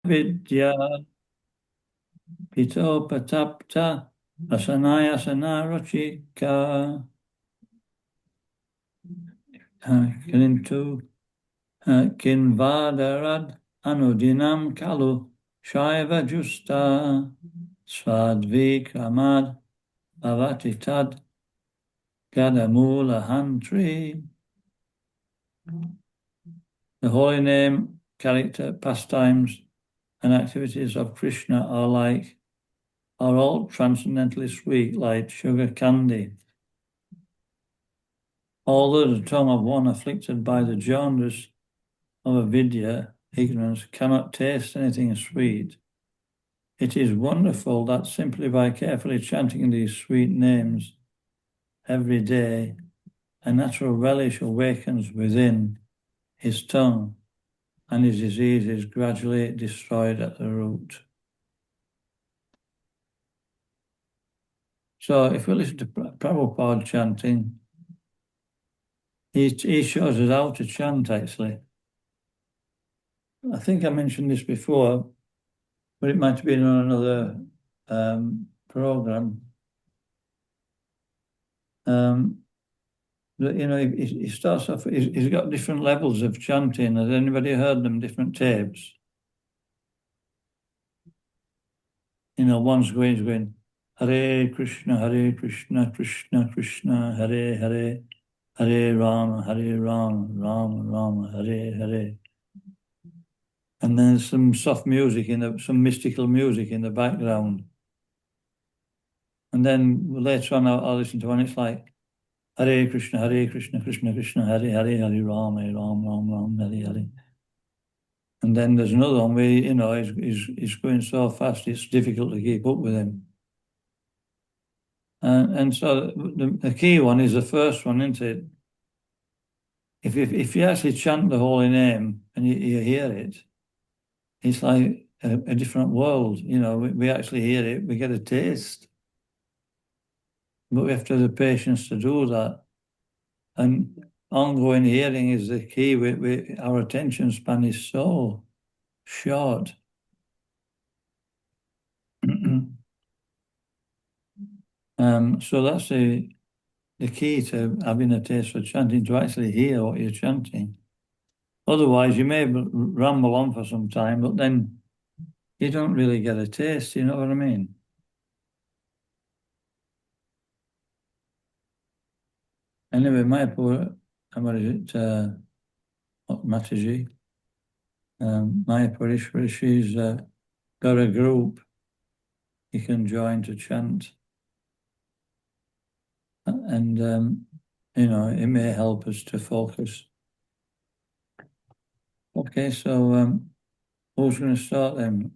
vidya pito patapta asanaya sanarochika kilintu kinvadarad anudinam kalu shaiva justa svadvikramad avatitad gadamula hantri. The holy name, character, pastimes, and activities of Krishna are all transcendently sweet, like sugar candy. Although the tongue of one afflicted by the jaundice of avidya, ignorance, cannot taste anything sweet, it is wonderful that simply by carefully chanting these sweet names every day, a natural relish awakens within his tongue, and his disease is gradually destroyed at the root. So if we listen to Prabhupada chanting, he shows us how to chant, actually. I think I mentioned this before, but it might have been on another program. He starts off, he's got different levels of chanting. Has anybody heard them, different tapes? One's going, Hare Krishna, Krishna Krishna, Hare Hare, Hare Rama, Rama Rama, Hare Hare. And then some soft music, some mystical music in the background. And then later on, I'll listen to one, it's like, Hare Krishna, Krishna Krishna, Hare Hare, Hare Rama, Hare Hare. And then there's another one where, he's going so fast, it's difficult to keep up with him. And so the key one is the first one, isn't it? If you actually chant the holy name and you hear it, it's like a different world. We actually hear it, we get a taste. But we have to have the patience to do that. And ongoing hearing is the key. Our attention span is so short. So that's the key to having a taste for chanting, to actually hear what you're chanting. Otherwise, you may ramble on for some time, but then you don't really get a taste, you know what I mean? Anyway, Mayapur, what is it? Mataji? Mayapur, she's got a group you can join to chant. And, it may help us to focus. Okay, so who's going to start then?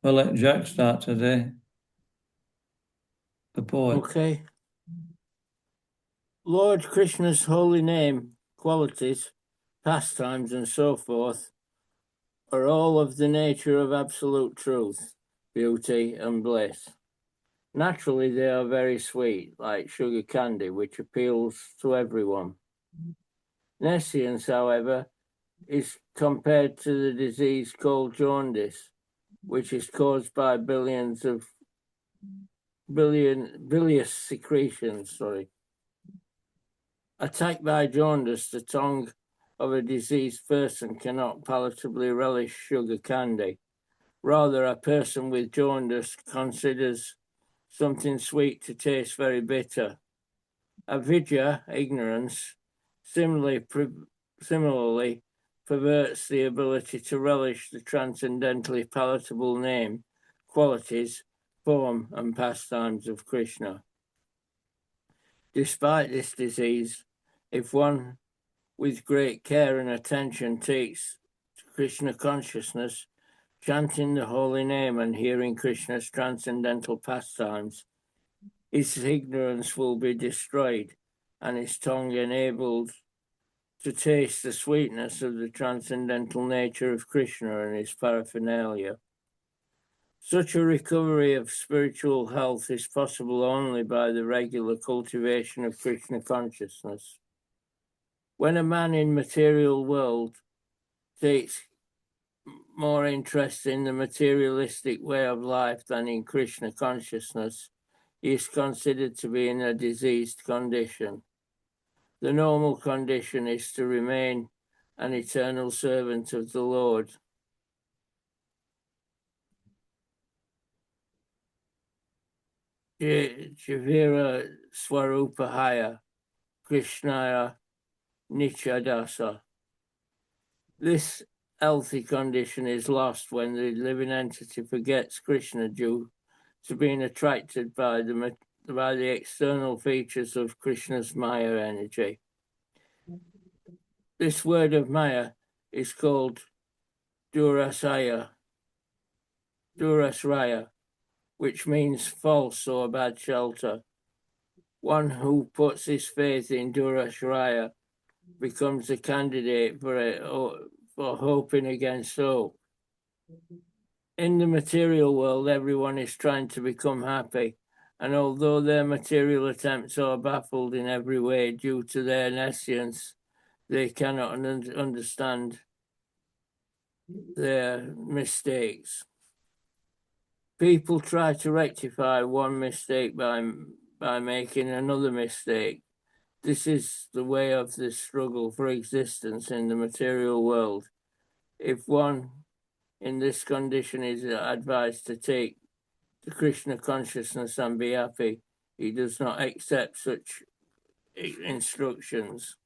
We'll let Jack start today. The poet. Okay. Lord Krishna's holy name, qualities, pastimes, and so forth are all of the nature of absolute truth, beauty, and bliss. Naturally, they are very sweet, like sugar candy, which appeals to everyone. Nescience, however, is compared to the disease called jaundice, which is caused by bilious secretions. Attacked by jaundice, the tongue of a diseased person cannot palatably relish sugar candy. Rather, a person with jaundice considers something sweet to taste very bitter. Avidya, ignorance, similarly perverts the ability to relish the transcendently palatable name, qualities, form, and pastimes of Krishna. Despite this disease, if one with great care and attention takes Krishna consciousness, chanting the holy name and hearing Krishna's transcendental pastimes, his ignorance will be destroyed and his tongue enabled to taste the sweetness of the transcendental nature of Krishna and his paraphernalia. Such a recovery of spiritual health is possible only by the regular cultivation of Krishna consciousness. When a man in material world takes more interest in the materialistic way of life than in Krishna consciousness, he is considered to be in a diseased condition. The normal condition is to remain an eternal servant of the Lord. Javira Swarupahaya, Krishnaya Nichadasa. This healthy condition is lost when the living entity forgets Krishna due to being attracted by the external features of Krishna's Maya energy. This word of Maya is called Durasraya, which means false or bad shelter. One who puts his faith in Durasraya becomes a candidate for hoping against hope. In the material world, everyone is trying to become happy, and although their material attempts are baffled in every way due to their nescience, they cannot understand their mistakes. People try to rectify one mistake by making another mistake. This is the way of the struggle for existence in the material world. If one in this condition is advised to take the Krishna consciousness and be happy, he does not accept such instructions.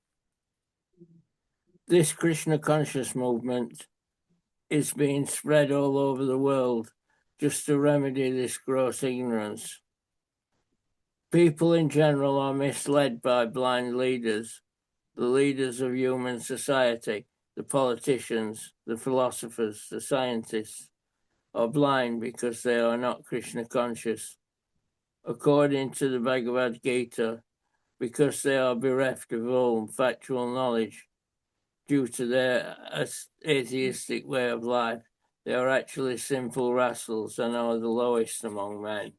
This Krishna conscious movement is being spread all over the world just to remedy this gross ignorance. People in general are misled by blind leaders, the leaders of human society, the politicians, the philosophers, the scientists, are blind because they are not Krishna conscious. According to the Bhagavad Gita, because they are bereft of all factual knowledge due to their atheistic way of life, they are actually sinful rascals and are the lowest among men.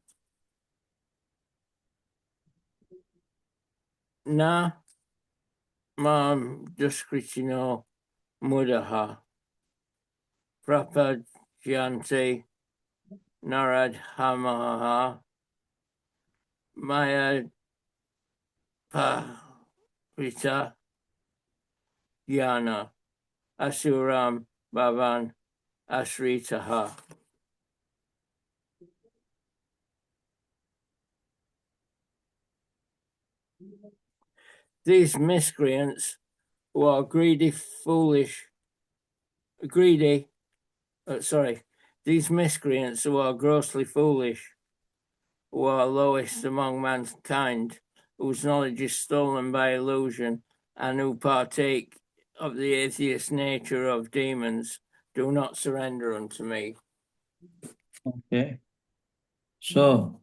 Na mam duskritino mudaha prapadyanti naradhamaha maya parita yana asuram bhavan asritaha. These miscreants who are these miscreants who are grossly foolish, who are lowest among mankind, whose knowledge is stolen by illusion, and who partake of the atheist nature of demons, do not surrender unto me. Okay. So,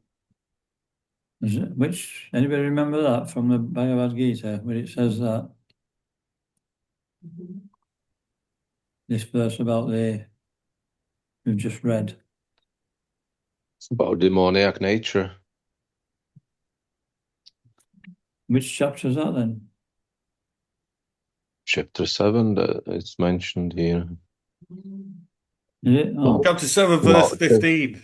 anybody remember that from the Bhagavad Gita, where it says that this verse about we've just read? It's about demoniac nature. Which chapter is that then? Chapter 7, it's mentioned here. Is it? Oh. Chapter 7, verse 15.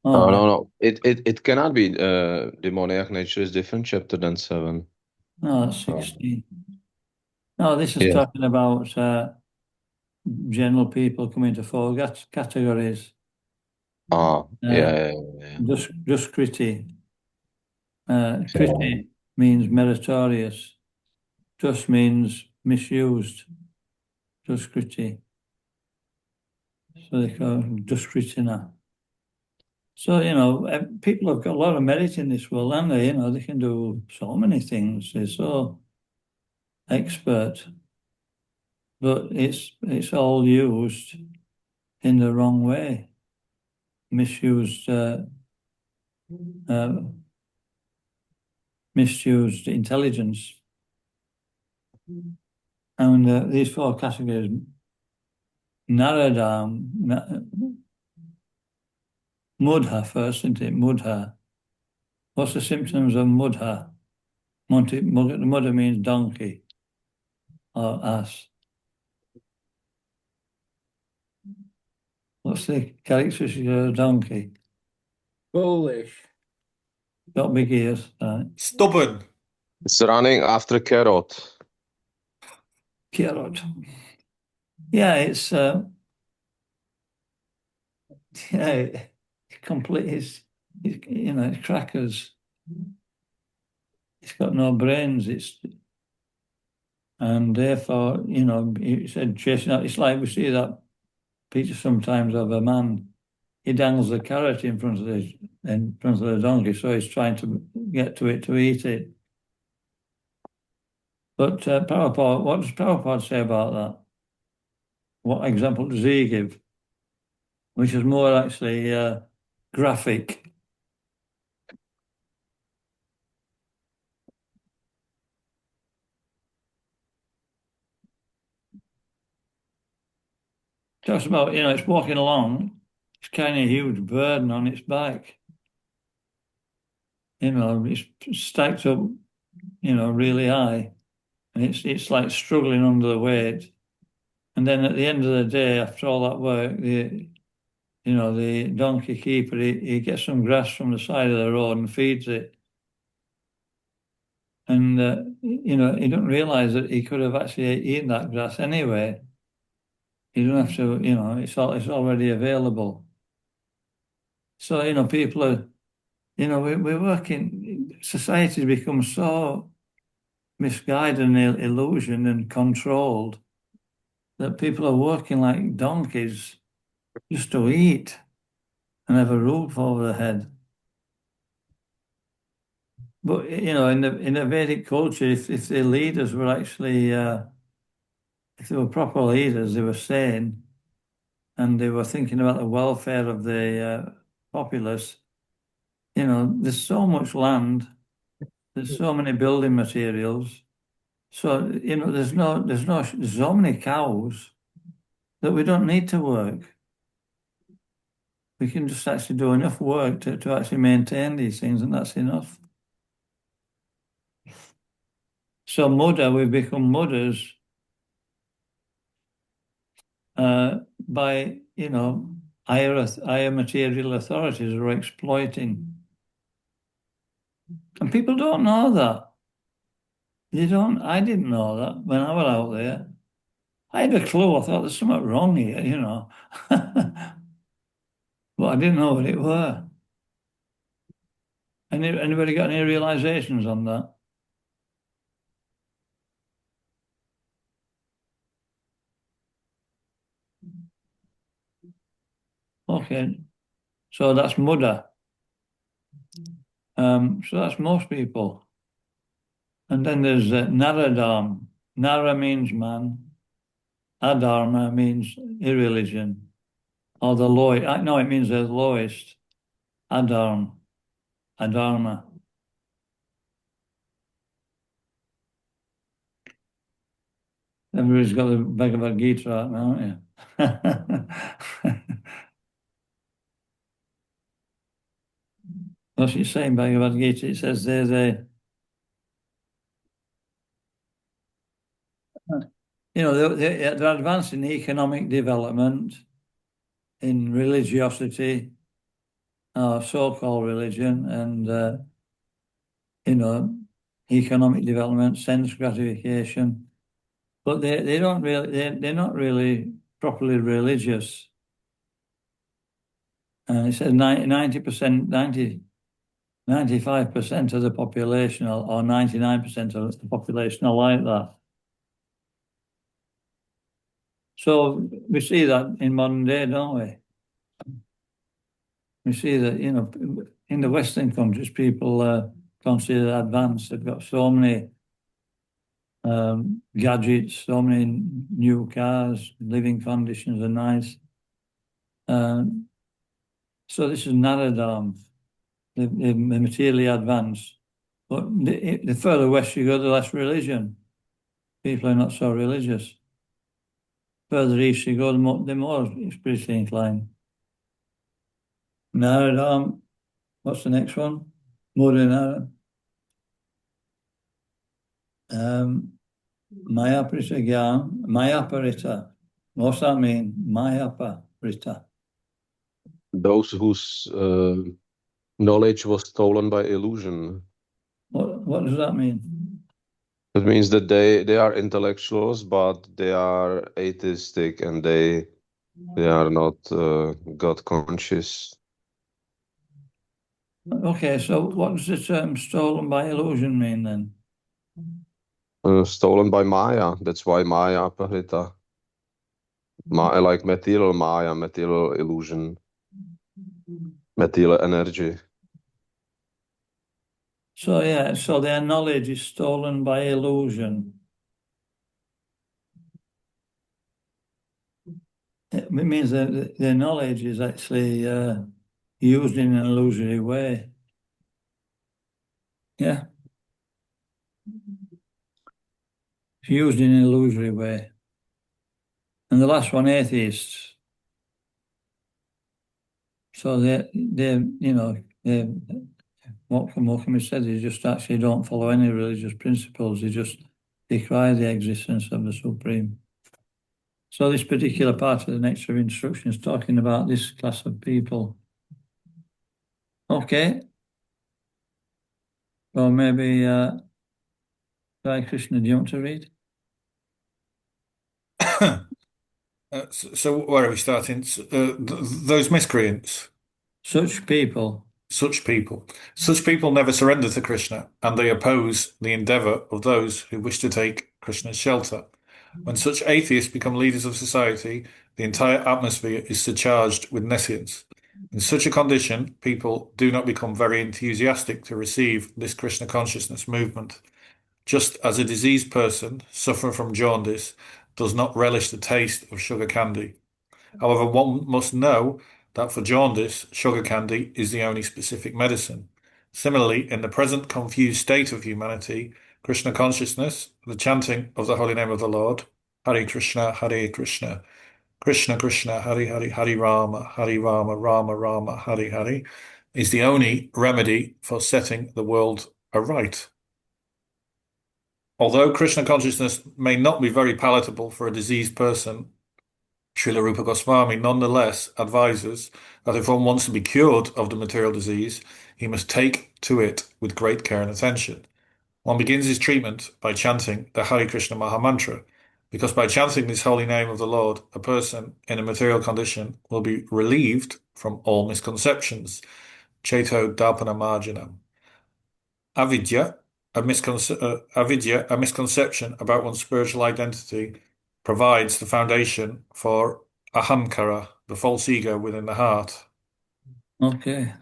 Oh, No. It cannot be. Demoniac nature is different chapter than 7. no, that's 16. No, this is talking about general people come into four categories. Duskriti. Kriti means meritorious. Dus means misused. Duskriti. So they call it Duskritina. So, people have got a lot of merit in this world, haven't they? They can do so many things. They're so expert. But it's all used in the wrong way. Misused intelligence. And these four categories, Naradam, Mudha first, isn't it? Mudha. What's the symptoms of Mudha? Mudha means donkey or ass. What's the characteristic of a donkey? Foolish. Got big ears, right? Stubborn. It's running after carrot. Carrot. Yeah, it's yeah, complete. It's crackers. It's got no brains. And therefore, he said chasing out. It's like we see that picture sometimes of a man. He dangles the carrot in front of the donkey, so he's trying to get to it to eat it. But Prabhupada, what does Prabhupada say about that? What example does he give? Which is more actually graphic. Talks about, it's walking along, it's carrying a huge burden on its back. It's stacked up, really high. And it's like struggling under the weight. And then at the end of the day, after all that work, the donkey keeper, he gets some grass from the side of the road and feeds it. And, he doesn't realize that he could have actually eaten that grass anyway. You don't have to, it's already available. So, people are, we're working, society's become so misguided and illusioned and controlled that people are working like donkeys just to eat and have a roof over their head. But, in the Vedic culture, if the leaders were actually, if they were proper leaders, they were sane, and they were thinking about the welfare of the populace, there's so much land, there's so many building materials, so there's so many cows that we don't need to work. We can just actually do enough work to actually maintain these things, and that's enough. So we've become mudders by higher material authorities who are exploiting. And people don't know that. I didn't know that when I was out there. I had a clue. I thought there's something wrong here, But I didn't know what it were. Anybody got any realizations on that? Okay. So that's mudda. So that's most people. And then there's Naradam. Nara means man. Adharma means irreligion. Or the lowest. No, it means the lowest. Adharma. Everybody's got the Bhagavad Gita right now, haven't you? What's it saying, Bhagavad Gita? It says they're advancing economic development, in religiosity, so-called religion, and economic development, sense gratification, but they're not really properly religious. And it says 95% of the population, or 99% of the population are like that. So we see that in modern day, don't we? We see that, in the Western countries, people considered advanced. They've got so many gadgets, so many new cars, living conditions are nice. So this is Naradam. They're materially advanced. But the further west you go, the less religion. People are not so religious. Further east you go, the more spiritually inclined. Naradam, what's the next one? Mudanara. Mayaparita Gyan, Mayaparita. What's that mean? Mayaparita. those whose knowledge was stolen by illusion. What does that mean? It means that they are intellectuals, but they are atheistic and they are not God conscious. Okay, so what does the term stolen by illusion mean then? Stolen by Maya. That's why Maya Aparita. Like material Maya, material illusion, material energy. So yeah, so their knowledge is stolen by illusion. It means that their knowledge is actually used in an illusory way. Yeah. It's used in an illusory way. And the last one, atheists. So they what can be said, they just actually don't follow any religious principles. They just decry the existence of the Supreme. So this particular part of the Nectar of Instructions is talking about this class of people. Okay. Well, maybe Hare Krishna, do you want to read? So where are we starting? Those miscreants, Such people. such people never surrender to Krishna, and they oppose the endeavor of those who wish to take Krishna's shelter. When such atheists become leaders of society, the entire atmosphere is surcharged with nescience. In such a condition, people do not become very enthusiastic to receive this Krishna consciousness movement. Just as a diseased person suffering from jaundice does not relish the taste of sugar candy. However, one must know that for jaundice, sugar candy is the only specific medicine. Similarly, in the present confused state of humanity, Krishna consciousness, the chanting of the holy name of the Lord, Hare Krishna, Krishna Krishna, Hare Hare, Hare Rama, Rama Rama, Hare Hare, is the only remedy for setting the world aright. Although Krishna consciousness may not be very palatable for a diseased person, Srila Rupa Goswami nonetheless advises that if one wants to be cured of the material disease, he must take to it with great care and attention. One begins his treatment by chanting the Hare Krishna Maha Mantra, because by chanting this holy name of the Lord, a person in a material condition will be relieved from all misconceptions. Cheto Darpana Marjanam. Avidya, a misconception about one's spiritual identity, provides the foundation for ahamkara, the false ego within the heart. Okay.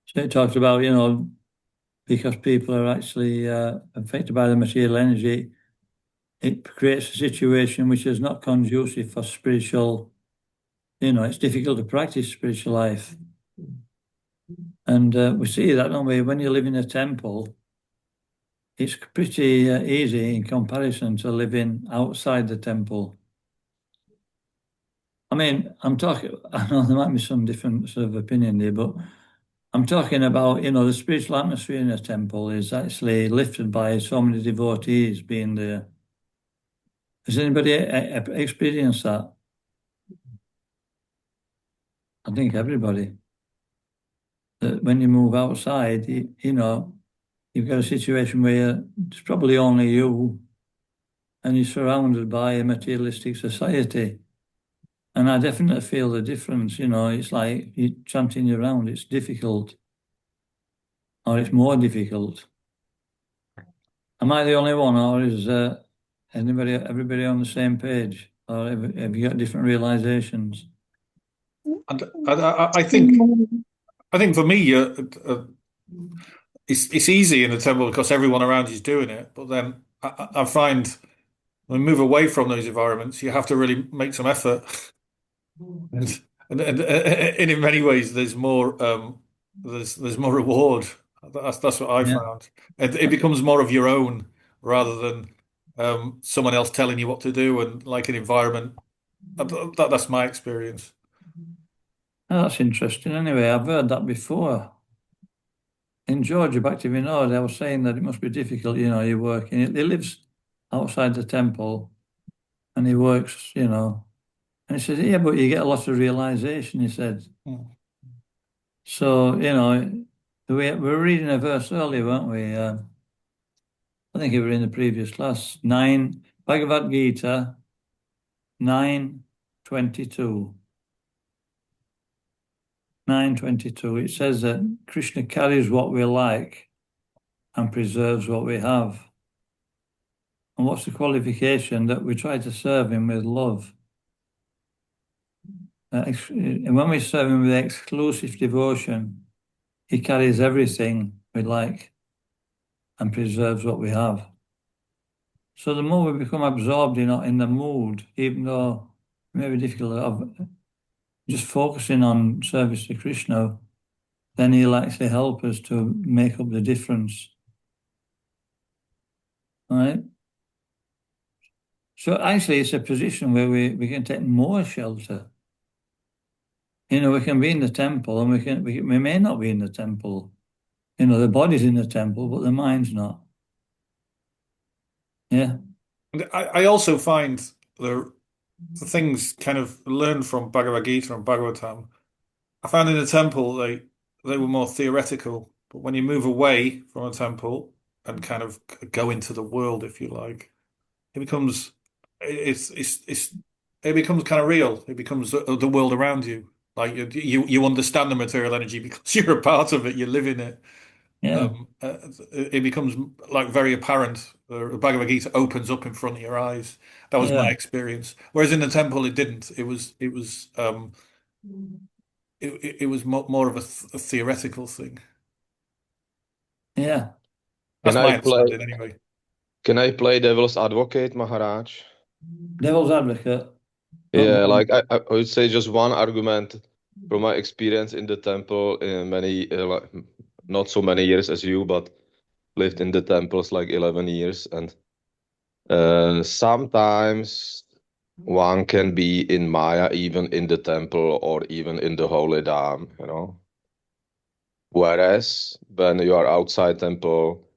So it talks about, because people are actually affected by the material energy, it creates a situation which is not conducive for spiritual, it's difficult to practice spiritual life. And we see that, don't we? When you live in a temple, it's pretty easy in comparison to living outside the temple. I mean, I know there might be some different sort of opinion there, but I'm talking about, the spiritual atmosphere in a temple is actually lifted by so many devotees being there. Has anybody experienced that? I think everybody. That when you move outside, you've got a situation where it's probably only you and you're surrounded by a materialistic society. And I definitely feel the difference, it's like you're chanting around, it's difficult. Or it's more difficult. Am I the only one, or is everybody on the same page? Or have you got different realizations? And I think for me, it's easy in the temple because everyone around you is doing it. But then I find when we move away from those environments, you have to really make some effort. And in many ways, there's more there's more reward. That's what I found. It becomes more of your own rather than someone else telling you what to do and like an environment. That's my experience. Oh, that's interesting. Anyway, I've heard that before. In Georgia, back to Vinod, I was saying that it must be difficult, you're working. He lives outside the temple, and he works, you know. And he says, yeah, but you get a lot of realization, he said. So, you know, we were reading a verse earlier, weren't we? I think it was in the previous class, Bhagavad Gita 9:22. 9:22. It says that Krishna carries what we like and preserves what we have. And what's the qualification? That we try to serve him with love. And when we serve him with exclusive devotion, he carries everything we like and preserves what we have. So the more we become absorbed in the mood, even though it may be difficult of just focusing on service to Krishna, then he'll actually help us to make up the difference. All right? So actually it's a position where we can take more shelter. You know, we can be in the temple and we may not be in the temple. You know, the body's in the temple, but the mind's not. Yeah. I also find the things kind of learned from Bhagavad Gita and Bhagavatam. I found in the temple they were more theoretical, but when you move away from a temple and kind of go into the world, if you like, it becomes it's it becomes kind of real. It becomes the world around you. Like you understand the material energy because you're a part of it. You live in it. Yeah. It becomes like very apparent. The Bhagavad Gita opens up in front of your eyes. That was my Yeah. experience. Whereas in the temple, it didn't. It was more of a theoretical thing. Yeah. That's Can my I play? understanding, anyway. Can I play devil's advocate, Maharaj? Devil's advocate. Yeah, like I would say just one argument from my experience in the temple in many, like, not so many years as you, but lived in the temples like 11 years. And sometimes one can be in Maya, even in the temple or even in the holy dham, you know. Whereas when you are outside temple,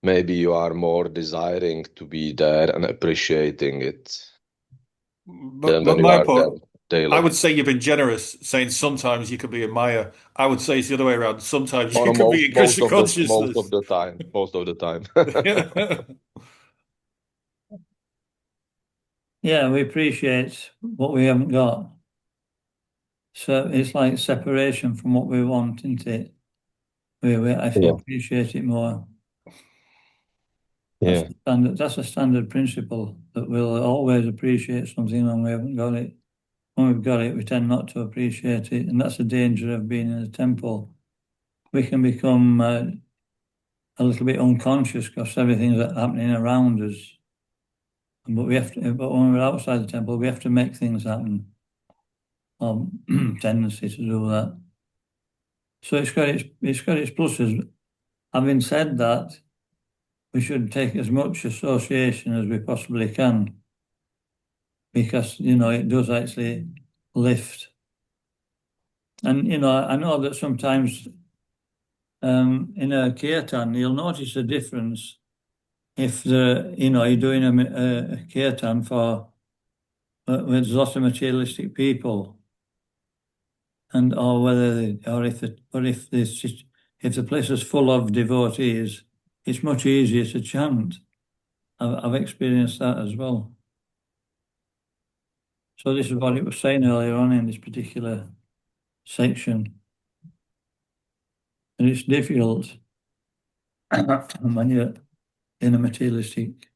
maybe you are more desiring to be there and appreciating it than But when you my are there point, I daily. would say you've been generous, saying sometimes you could be in Maya. I would say it's the other way around. Sometimes Or you could be in Krishna most of consciousness. the time, most of the time. Yeah, we appreciate what we haven't got. So it's like separation from what we want, isn't it? We actually Yeah, appreciate it more. yeah. That's a standard principle, that we'll always appreciate something when we haven't got it. When we've got it, we tend not to appreciate it, and that's the danger of being in a temple. We can become a little bit unconscious because everything's happening around us. But when we're outside the temple, we have to make things happen. Tendency to do that. So it's got its pluses. Having said that, we should take as much association as we possibly can, because you know it does actually lift. And you know, I know that sometimes in a kirtan, you'll notice a difference if you're doing a kirtan for with lots of materialistic people, and if the place is full of devotees, it's much easier to chant. I've experienced that as well. So this is what it was saying earlier on in this particular section. And it's difficult when you're in a materialistic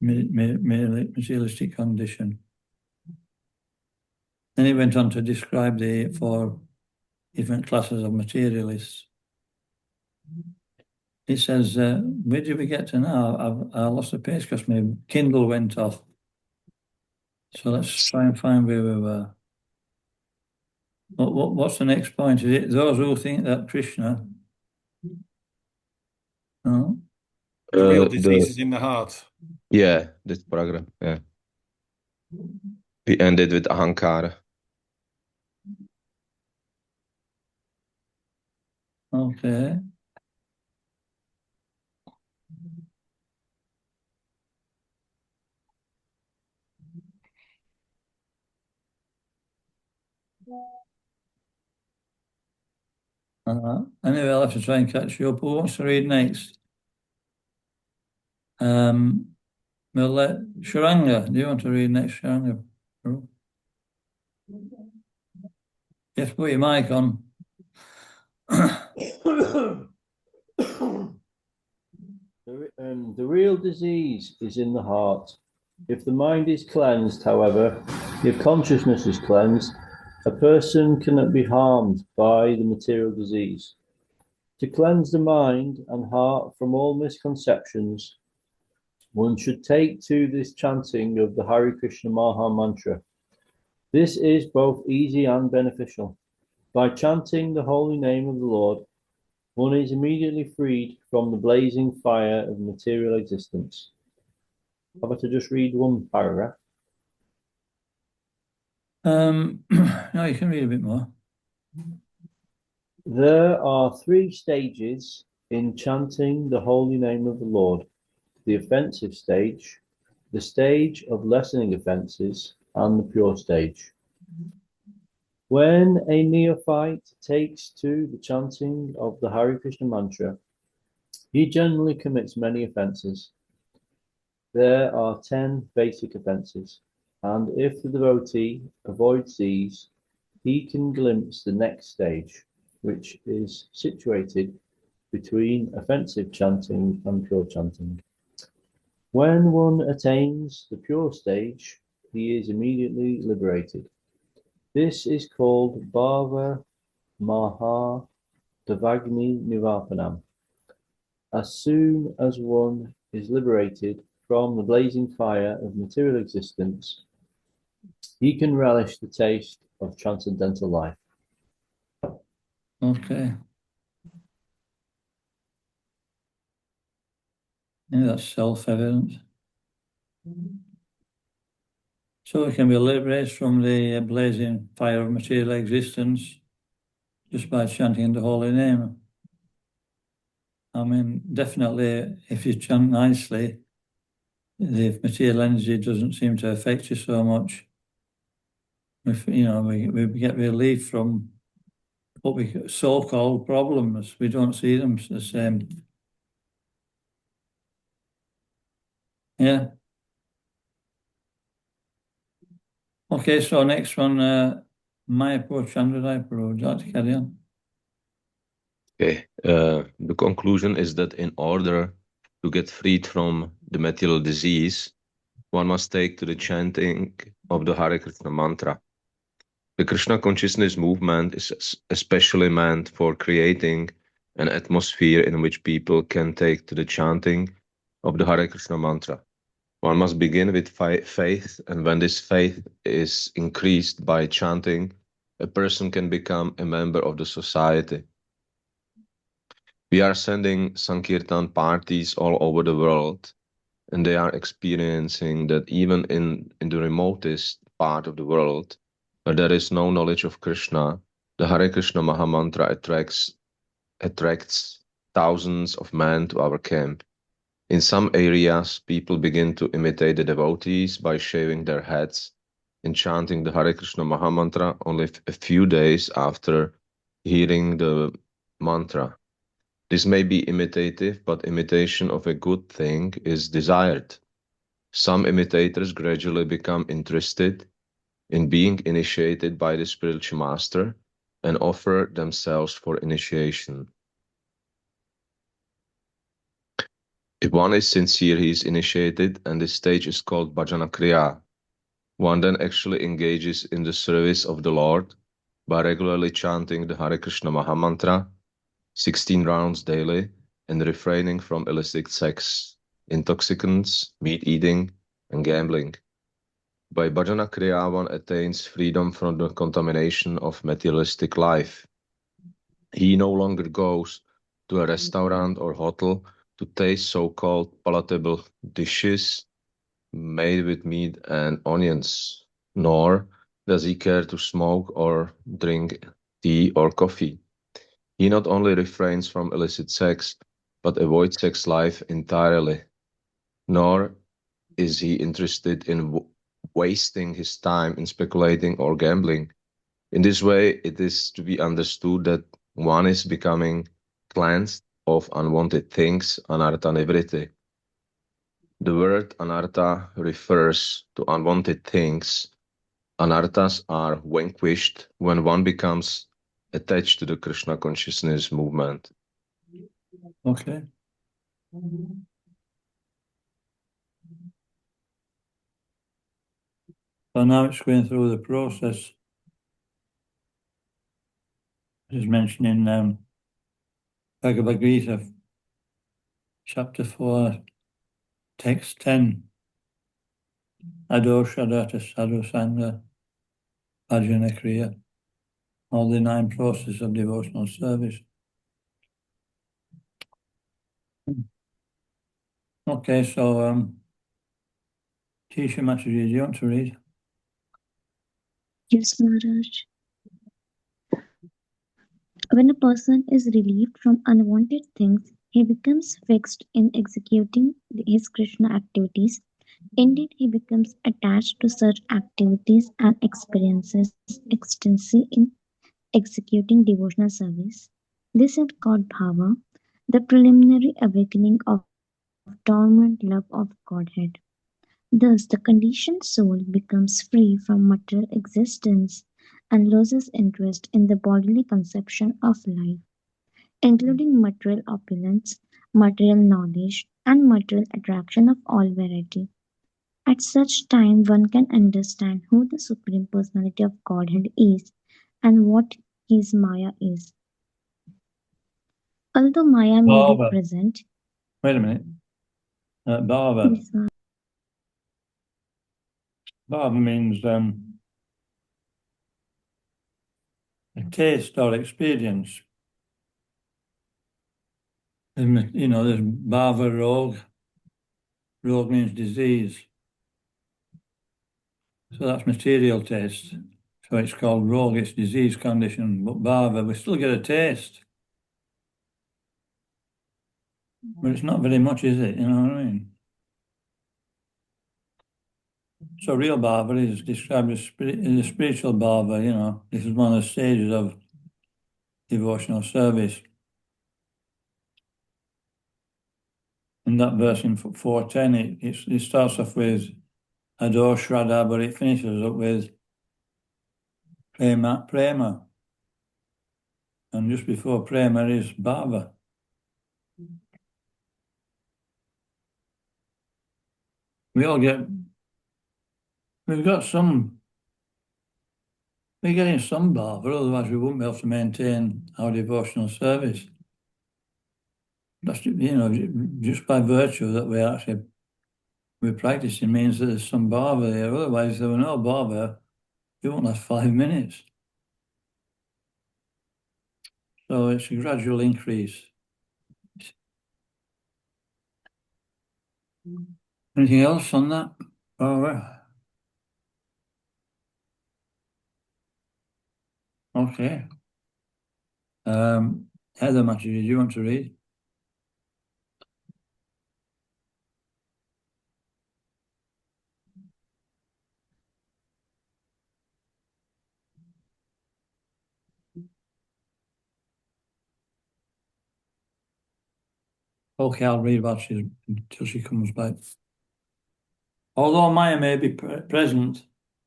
materialistic condition. Then he went on to describe the 4 different classes of materialists. He says, where did we get to now? I lost the page because my Kindle went off. So let's try and find where we were. What's the next point? Is it those who think that Krishna? No? The real The disease is in the heart. Yeah, this paragraph. Yeah, we ended with ahankara. Okay. Anyway, I'll have to try and catch you up. Who wants to read next? We'll let Sharanga. Do you want to read next, Sharanga? Yes, put your mic on. The real disease is in the heart. If the mind is cleansed, however, if consciousness is cleansed, a person cannot be harmed by the material disease. To cleanse the mind and heart from all misconceptions, one should take to this chanting of the Hare Krishna Maha Mantra. This is both easy and beneficial. By chanting the holy name of the Lord, one is immediately freed from the blazing fire of material existence. I've got to just read one paragraph. No, you can read a bit more. There are 3 stages in chanting the holy name of the Lord: the offensive stage, the stage of lessening offenses, and the pure stage. When a neophyte takes to the chanting of the Hare Krishna mantra, he generally commits many offenses. There are 10 basic offenses, and if the devotee avoids these, he can glimpse the next stage, which is situated between offensive chanting and pure chanting. When one attains the pure stage, he is immediately liberated. This is called Bhava Maha Devagni Nivapanam. As soon as one is liberated from the blazing fire of material existence, he can relish the taste of transcendental life. Okay. Yeah, that's self-evident. So we can be liberated from the blazing fire of material existence just by chanting the holy name. I mean, definitely, if you chant nicely, the material energy doesn't seem to affect you so much. If, you know, we get relief from what we so-called problems. We don't see them the same. Yeah. Okay, so next one, Mayapur Chandradipur. Would you like to carry on? Okay. The conclusion is that in order to get freed from the material disease, one must take to the chanting of the Hare Krishna mantra. The Krishna consciousness movement is especially meant for creating an atmosphere in which people can take to the chanting of the Hare Krishna mantra. One must begin with faith, and when this faith is increased by chanting, a person can become a member of the society. We are sending Sankirtan parties all over the world, and they are experiencing that even in the remotest part of the world, where there is no knowledge of Krishna, the Hare Krishna Maha Mantra attracts thousands of men to our camp. In some areas, people begin to imitate the devotees by shaving their heads and chanting the Hare Krishna Maha Mantra only a few days after hearing the mantra. This may be imitative, but imitation of a good thing is desired. Some imitators gradually become interested in being initiated by the spiritual master and offer themselves for initiation. If one is sincere, he is initiated, and this stage is called Bhajana Kriya. One then actually engages in the service of the Lord by regularly chanting the Hare Krishna Maha Mantra, 16 rounds daily, and refraining from illicit sex, intoxicants, meat eating, and gambling. By Bhajana Kriya, one attains freedom from the contamination of materialistic life. He no longer goes to a restaurant or hotel to taste so-called palatable dishes made with meat and onions, nor does he care to smoke or drink tea or coffee. He not only refrains from illicit sex, but avoids sex life entirely, nor is he interested in wasting his time in speculating or gambling. In this way, it is to be understood that one is becoming cleansed of unwanted things, anartha nivritti. The word anartha refers to unwanted things. Anarthas are vanquished when one becomes attached to the Krishna consciousness movement. Okay. So now it's going through the process. It is mentioned in Bhagavad Gita, chapter 4, text 10. Adoshadata sadhusanga bhajana kriya. All the 9 processes of devotional service. Okay, so Tisha Mataji, do you want to read? Yes, Maharaj. When a person is relieved from unwanted things, he becomes fixed in executing his Krishna activities. Indeed, he becomes attached to such activities and experiences ecstasy in executing devotional service. This is called bhava, the preliminary awakening of dormant love of Godhead. Thus, the conditioned soul becomes free from material existence and loses interest in the bodily conception of life, including material opulence, material knowledge, and material attraction of all variety. At such time, one can understand who the Supreme Personality of Godhead is and what his Maya is. Although Maya may be Bhava. present, Wait a minute. Bhava. yes, ma'am. Bhava means a taste or experience. You know, there's bhava rog. Rog means disease. So that's material taste. So it's called rog, it's disease condition. But bhava, we still get a taste. But it's not very much, is it? You know what I mean? So real bhava is described as the spiritual bhava, you know. This is one of the stages of devotional service. In that verse in 410, it starts off with Ador Shraddha, but it finishes up with Prema, Prema. And just before Prema is Bhava. We're getting some Bhava, otherwise we wouldn't be able to maintain our devotional service. That's, you know, just by virtue that we're practicing means that there's some Bhava there. Otherwise, if there were no Bhava, it won't last 5 minutes. So it's a gradual increase. Anything else on that? Bhava? Okay. Heather Matthew, do you want to read? Okay, I'll read about she until she comes back. Although Maya may be present,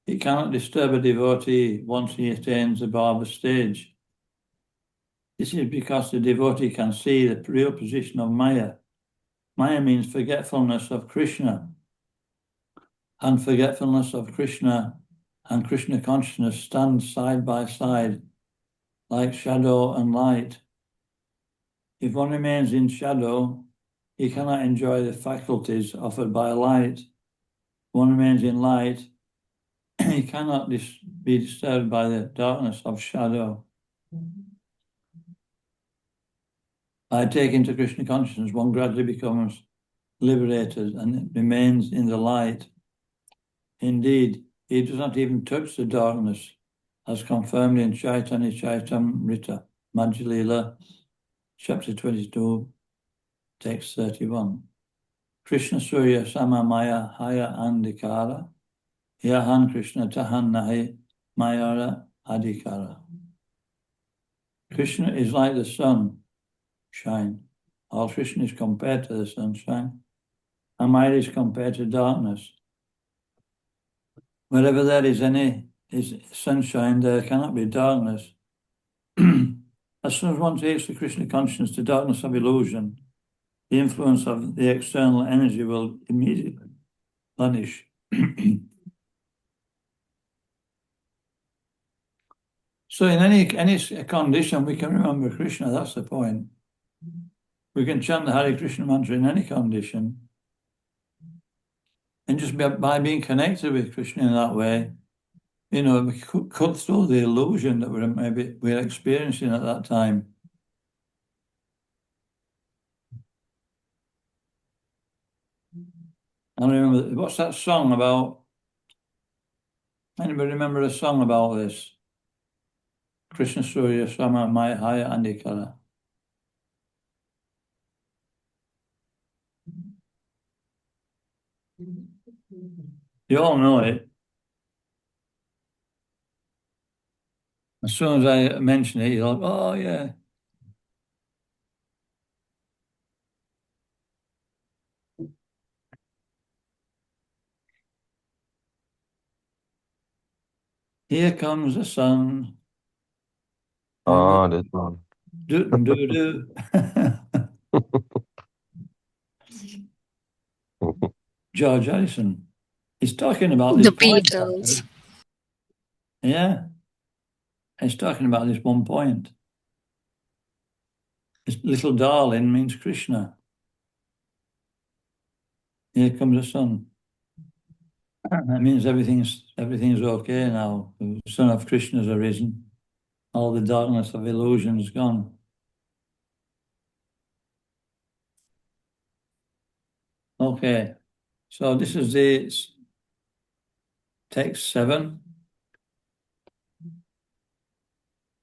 it cannot disturb a devotee once he attains the bhava stage. This is because the devotee can see the real position of Maya. Maya means forgetfulness of Krishna. And forgetfulness of Krishna and Krishna consciousness stand side by side, like shadow and light. If one remains in shadow, he cannot enjoy the faculties offered by light. One remains in light, he cannot be disturbed by the darkness of shadow. By taking to Krishna consciousness, one gradually becomes liberated and remains in the light. Indeed, he does not even touch the darkness, as confirmed in Chaitanya Chaitamrita, Madhya Lila, chapter 22, text 31. Krishna Surya Samamaya Haya Andikara, Yahan Krishna Tahan Nahi Mayara adhikara. Krishna is like the sunshine. All Krishna is compared to the sunshine. And Maya is compared to darkness. Wherever there is any sunshine, there cannot be darkness. As soon as one takes the Krishna consciousness to darkness of illusion, the influence of the external energy will immediately vanish. So in any condition, we can remember Krishna. That's the point. We can chant the Hare Krishna mantra in any condition. And just by being connected with Krishna in that way, we cut through the illusion that we're experiencing at that time. I remember, what's that song about? Anybody remember a song about this? Krishna Surya Sama Maya Haya Andikara. You all know it. As soon as I mention it, you're like, oh yeah. Here comes the sun. Ah, that one. Do. George Harrison. He's talking about this The point. Beatles. Yeah. He's talking about this one point. This little darling means Krishna. Here comes the sun. That means everything's okay now. The son of Krishna has arisen. All the darkness of illusion is gone. Okay. So this is the text 7.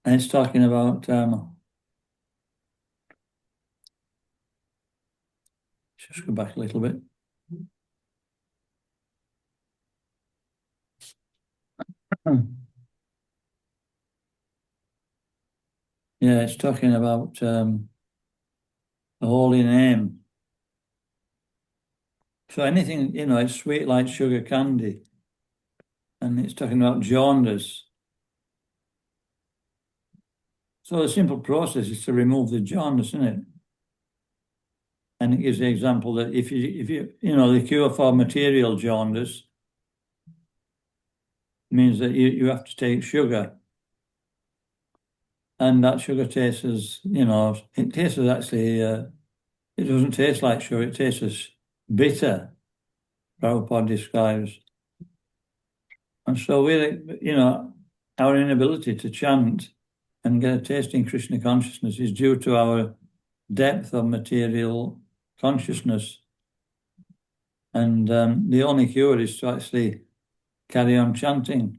And it's talking about just go back a little bit. Yeah, it's talking about the holy name. So anything, it's sweet like sugar candy. And it's talking about jaundice. So the simple process is to remove the jaundice, isn't it? And it gives the example that if you the cure for material jaundice means that you have to take sugar. And that sugar tastes as, it tastes as actually, it doesn't taste like sugar, it tastes as bitter, Prabhupada describes. And so our inability to chant and get a taste in Krishna consciousness is due to our depth of material consciousness. And the only cure is to actually carry on chanting.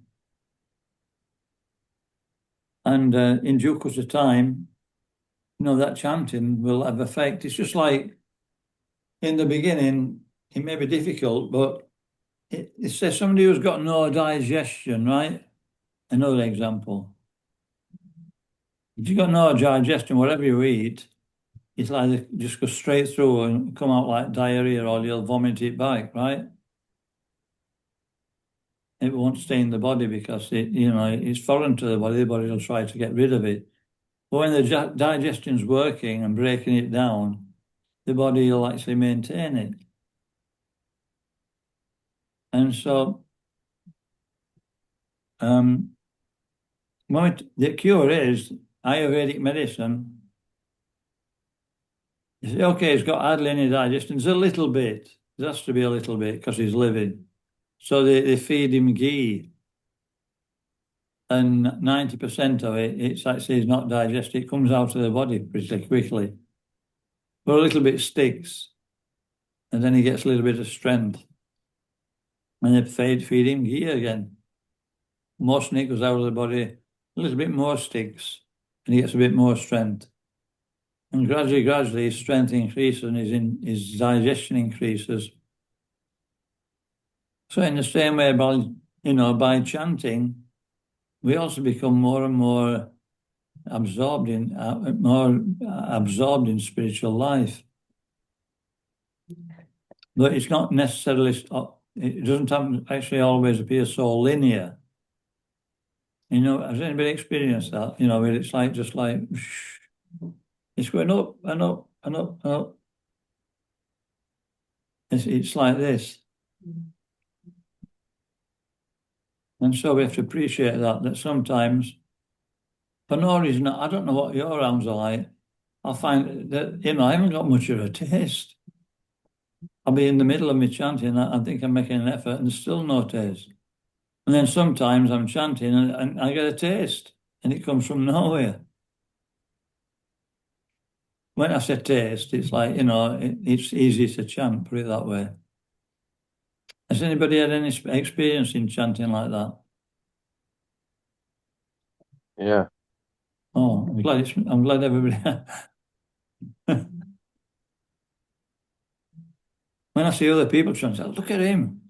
And in due course of time, that chanting will have effect. It's just like in the beginning, it may be difficult, but it says somebody who's got no digestion, right? Another example. If you've got no digestion, whatever you eat, it's like it just goes straight through and come out like diarrhea, or you'll vomit it back, right? It won't stay in the body because it's foreign to the body will try to get rid of it. But when the digestion's working and breaking it down, the body will actually maintain it. And so the cure is Ayurvedic medicine. You say, okay, he's got hardly any digestion. There's a little bit. There has to be a little bit because he's living. So they feed him ghee. And 90% of it's actually not digested. It comes out of the body pretty quickly. But a little bit sticks. And then he gets a little bit of strength. And they feed him ghee again. More snake goes out of the body. A little bit more sticks. And he gets a bit more strength. And gradually his strength increases and his digestion increases. So in the same way, by chanting, we also become more and more absorbed in spiritual life. But it's not necessarily, it doesn't actually always appear so linear. You know, has anybody experienced that? You know, where it's like, just like, it's going up and up and up and up. It's like this. And so we have to appreciate that sometimes, for no reason, I don't know what your rounds are like, I'll find that, you know, I haven't got much of a taste. I'll be in the middle of me chanting, I think I'm making an effort, and there's still no taste. And then sometimes I'm chanting and I get a taste, and it comes from nowhere. When I say taste, it's like, you know, it's easy to chant, put it that way. Has anybody had any experience in chanting like that? Yeah. Oh, I'm glad everybody. When I see other people chanting, look at him.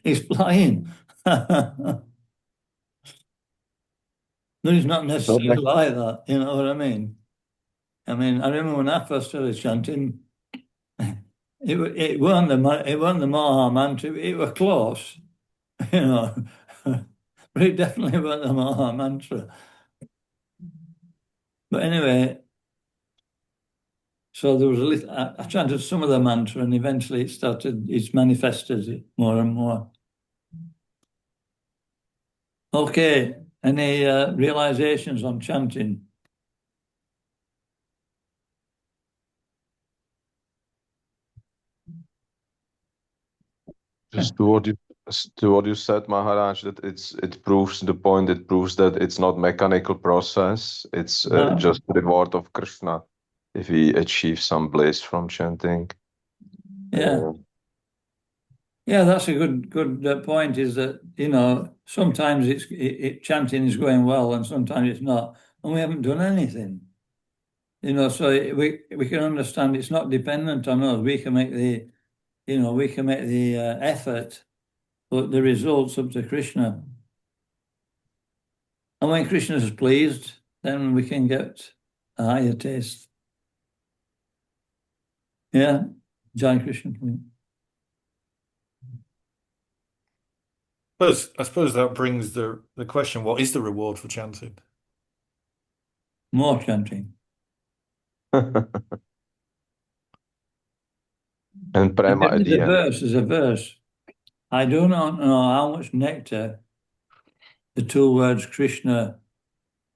He's flying. No, he's not necessarily like that. You know what I mean? I remember when I first started chanting, it weren't the Maha mantra. It was close, you know, but it definitely weren't the Maha mantra. But anyway, so there was a little. I chanted some of the mantra, and eventually it's manifested more and more. Okay, any realizations on chanting? Just to what you said, Maharaj, that it proves the point. It proves that it's not mechanical process. It's just the reward of Krishna if we achieve some bliss from chanting. Yeah. Yeah, that's a good point. Is that, you know, sometimes chanting is going well and sometimes it's not, and we haven't done anything. You know, so we can understand it's not dependent on us. We can make the effort, but the results up to Krishna. And when Krishna is pleased, then we can get a higher taste. Yeah, Jai Krishna. I suppose that brings the question: what is the reward for chanting? More chanting. And prema at the end. There's a verse. I do not know how much nectar the two words Krishna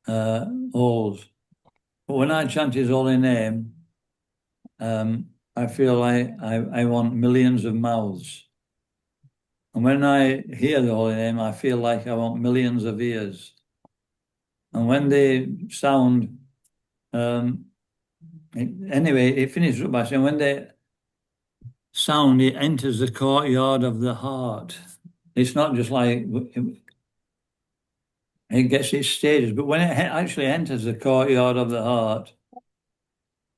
holds, but when I chant his holy name, I feel like I want millions of mouths. And when I hear the holy name, I feel like I want millions of ears. And when they sound, anyway, it finishes up by saying, when they sound, it enters the courtyard of the heart. It's not just like it gets its stages, but when it actually enters the courtyard of the heart,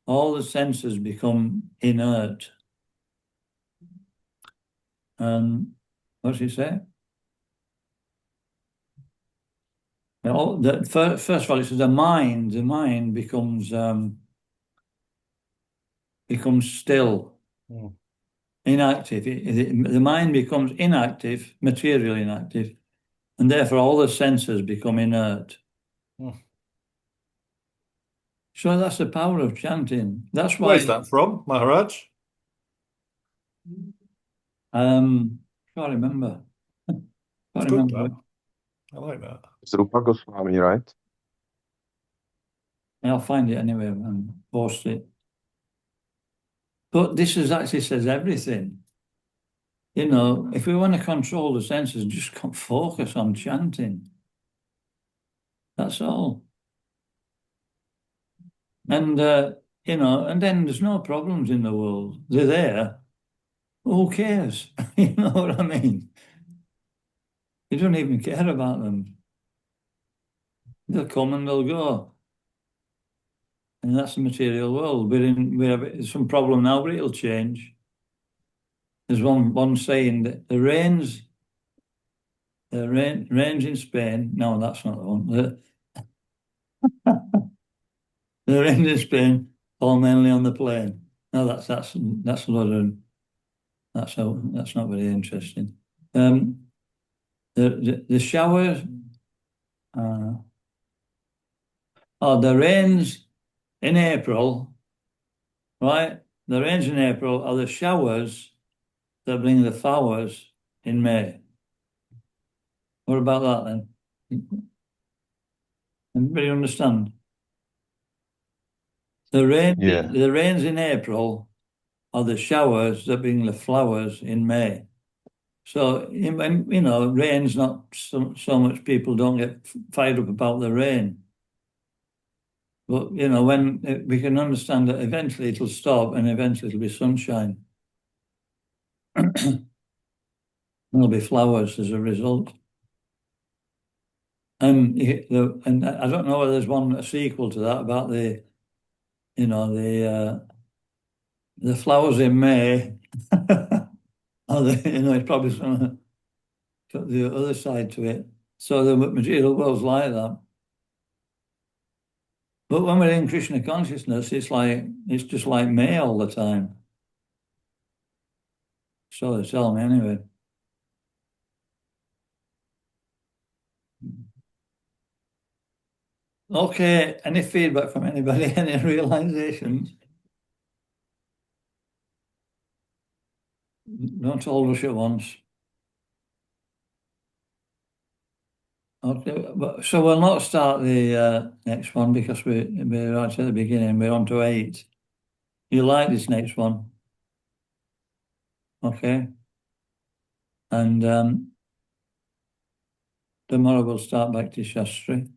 all the senses become inert. What's he say? First of all, it says the mind becomes still, inactive. The mind becomes inactive, materially inactive, and therefore all the senses become inert. So that's the power of chanting. That's why. Where's that from, Maharaj? Can't remember. It's good, that. I like that. It's Rupa Goswami, right? I'll find it anyway and post it. But this actually says everything. You know, if we want to control the senses, just focus on chanting. That's all. And, you know, and then there's no problems in the world. They're there. Who cares? You know what I mean? You don't even care about them. They'll come and they'll go. And that's the material world. We have some problem now, but it'll change. There's one saying that the rains rains in Spain. No, that's not the one. The rains in Spain fall mainly on the plain. No, that's a lot of that's not very interesting. The showers. The rains in April, right? The rains in April are the showers that bring the flowers in May. What about that then? Everybody understand? The rains in April are the showers that bring the flowers in May. So, rain's not so much people don't get fired up about the rain. But, when we can understand that eventually it'll stop and eventually it'll be sunshine. There'll be flowers as a result. And I don't know whether there's a sequel to that about the flowers in May. It's probably some the other side to it. So the material world's like that. But when we're in Krishna consciousness, it's just like May all the time. So they tell me anyway. Okay, any feedback from anybody? Any realizations? Don't all rush at once. Okay, so we'll not start the next one because we're right at the beginning. We're on to 8. You like this next one? Okay. And tomorrow we'll start back to Shastri.